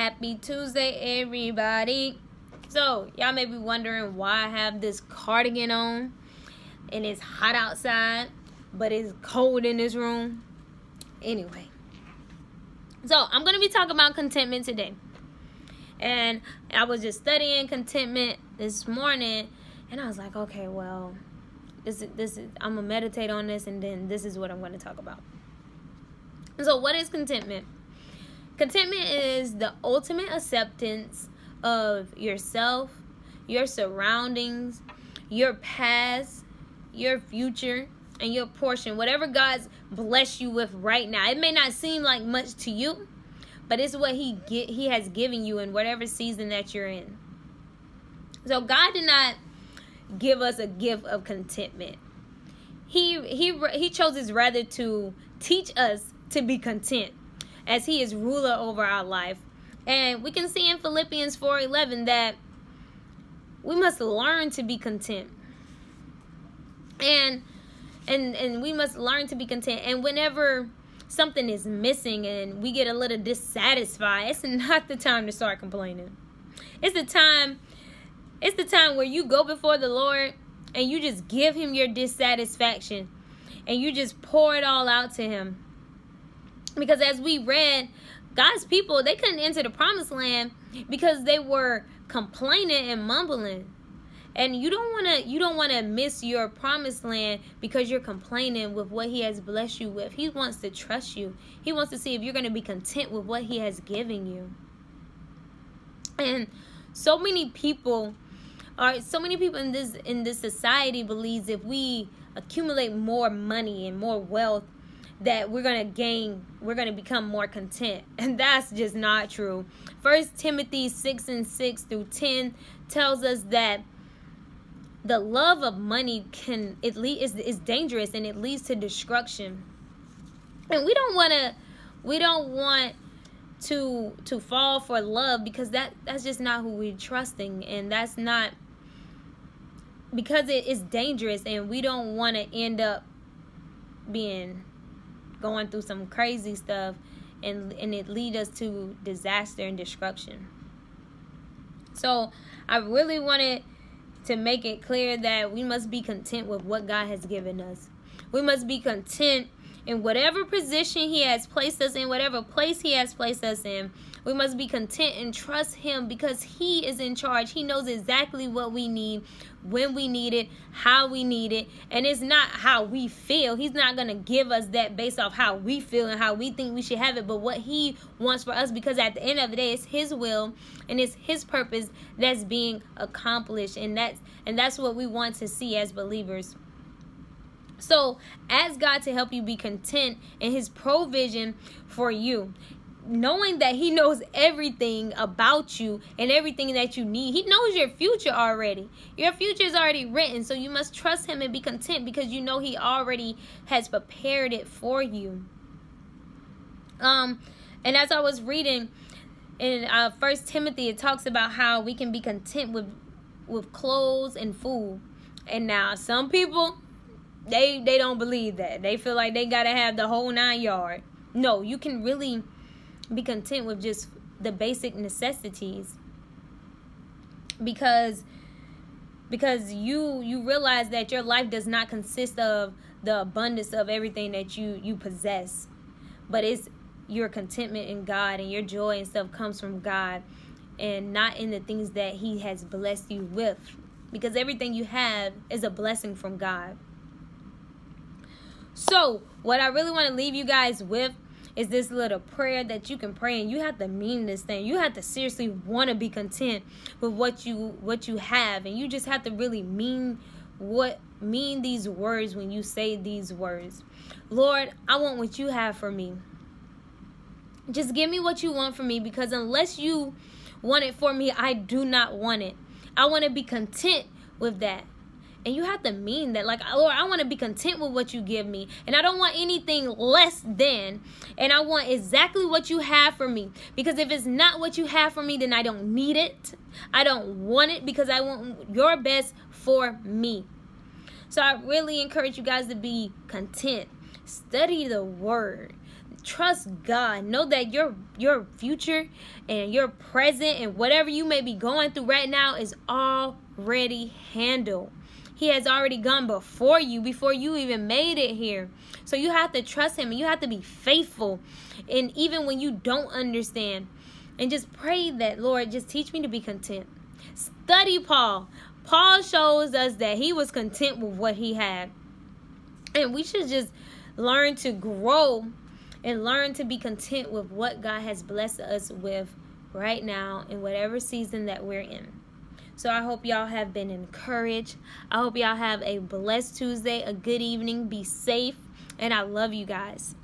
Happy Tuesday, everybody. So, y'all may be wondering why I have this cardigan on and it's hot outside, but it's cold in this room. Anyway, so I'm going to be talking about contentment today. And I was just studying contentment this morning, and I was like, okay, well, this is I'm going to meditate on this, and then this is what I'm going to talk about. So, what is contentment? Contentment is the ultimate acceptance of yourself, your surroundings, your past, your future, and your portion. Whatever God's blessed you with right now. It may not seem like much to you, but it's what He has given you in whatever season that you're in. So God did not give us a gift of contentment. He chose rather to teach us to be content, as He is ruler over our life. And we can see in Philippians 4:11 that we must learn to be content. And we must learn to be content. And whenever something is missing and we get a little dissatisfied, it's not the time to start complaining. It's the time where you go before the Lord and you just give Him your dissatisfaction and you just pour it all out to Him. Because as we read, God's people, they couldn't enter the promised land because they were complaining and mumbling. And you don't want to miss your promised land because you're complaining with what He has blessed you with. He wants to trust you. He wants to see if you're going to be content with what He has given you. And so many people in this society believes if we accumulate more money and more wealth, that we're going to become more content. And that's just not true. 1 Timothy 6:6-10 tells us that the love of money is dangerous and it leads to destruction. And we don't want to fall for love, because that's just not who we're trusting, and that's not, because it is dangerous, and we don't want to end up going through some crazy stuff and it lead us to disaster and destruction. So I really wanted to make it clear that we must be content with what God has given us. We must be content in whatever position He has placed us in, whatever place He has placed us in. We must be content and trust Him, because He is in charge. He knows exactly what we need, when we need it, how we need it. And it's not how we feel. He's not going to give us that based off how we feel and how we think we should have it, but what He wants for us, because at the end of the day, it's His will and it's His purpose that's being accomplished. And that's what we want to see as believers. So ask God to help you be content in His provision for you, knowing that He knows everything about you and everything that you need. He knows your future already. Your future is already written, so you must trust Him and be content, because you know He already has prepared it for you. And as I was reading in 1 Timothy, it talks about how we can be content with clothes and food. And now some people, they don't believe that. They feel like they gotta have the whole 9 yards. No, you can really be content with just the basic necessities, because you realize that your life does not consist of the abundance of everything that you possess, but it's your contentment in God, and your joy and stuff comes from God and not in the things that He has blessed you with, because everything you have is a blessing from God. So what I really want to leave you guys with is this little prayer that you can pray, and you have to mean this thing. You have to seriously want to be content with what you have, and you just have to really mean these words when you say these words. Lord, I want what you have for me. Just give me what you want for me, because unless you want it for me, I do not want it. I want to be content with that. And you have to mean that. Like, Lord, I want to be content with what you give me. And I don't want anything less than. And I want exactly what you have for me. Because if it's not what you have for me, then I don't need it. I don't want it, because I want your best for me. So I really encourage you guys to be content. Study the word. trust God. Know that your future and your present and whatever you may be going through right now is already handled. He has already gone before you even made it here. So you have to trust him, and you have to be faithful. And even when you don't understand, and just pray that, Lord, just teach me to be content. Study Paul. Paul shows us that he was content with what he had. And we should just learn to grow and learn to be content with what God has blessed us with right now in whatever season that we're in. So I hope y'all have been encouraged. I hope y'all have a blessed Tuesday, a good evening. Be safe. And I love you guys.